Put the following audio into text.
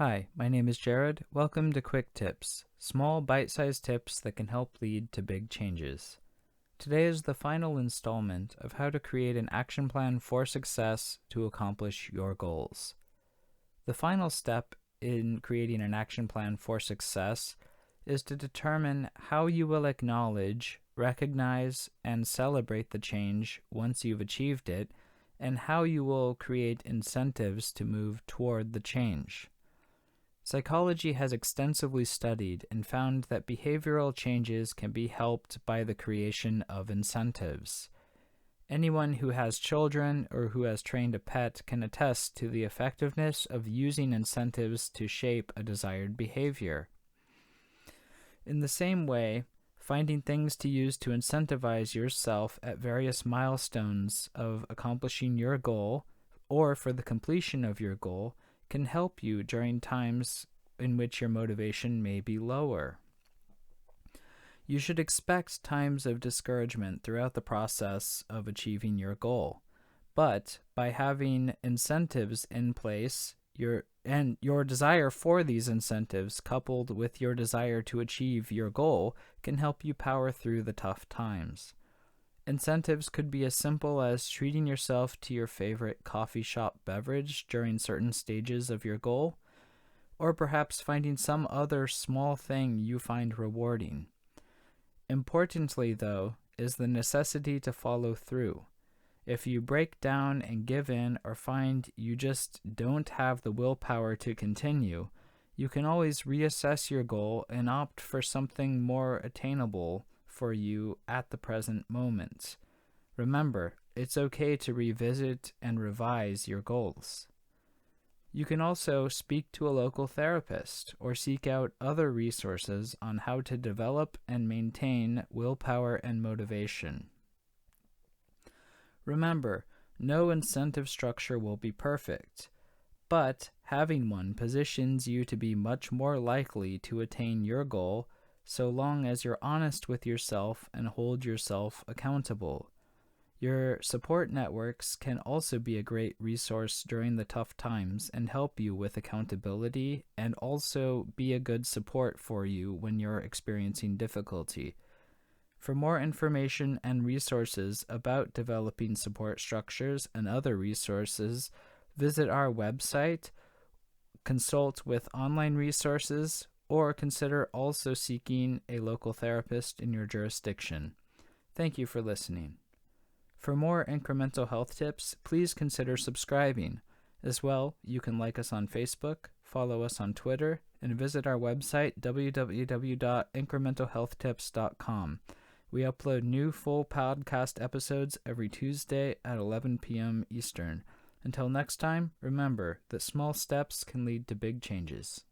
Hi, my name is Jared. Welcome to Quick Tips, small bite-sized tips that can help lead to big changes. Today is the final installment of how to create an action plan for success to accomplish your goals. The final step in creating an action plan for success is to determine how you will acknowledge, recognize, and celebrate the change once you've achieved it, and how you will create incentives to move toward the change. Psychology has extensively studied and found that behavioral changes can be helped by the creation of incentives. Anyone who has children or who has trained a pet can attest to the effectiveness of using incentives to shape a desired behavior. In the same way, finding things to use to incentivize yourself at various milestones of accomplishing your goal or for the completion of your goal can help you during times in which your motivation may be lower. You should expect times of discouragement throughout the process of achieving your goal, but by having incentives in place, your desire for these incentives coupled with your desire to achieve your goal can help you power through the tough times. Incentives could be as simple as treating yourself to your favorite coffee shop beverage during certain stages of your goal, or perhaps finding some other small thing you find rewarding. Importantly, though, is the necessity to follow through. If you break down and give in or find you just don't have the willpower to continue, you can always reassess your goal and opt for something more attainable for you at the present moment. Remember, it's okay to revisit and revise your goals. You can also speak to a local therapist or seek out other resources on how to develop and maintain willpower and motivation. Remember, no incentive structure will be perfect, but having one positions you to be much more likely to attain your goal so long as you're honest with yourself and hold yourself accountable. Your support networks can also be a great resource during the tough times and help you with accountability and also be a good support for you when you're experiencing difficulty. For more information and resources about developing support structures and other resources, visit our website, consult with online resources, or consider also seeking a local therapist in your jurisdiction. Thank you for listening. For more IncreMental Health tips, please consider subscribing. As well, you can like us on Facebook, follow us on Twitter, and visit our website www.incrementalhealthtips.com. We upload new full podcast episodes every Tuesday at 11 p.m. Eastern. Until next time, remember that small steps can lead to big changes.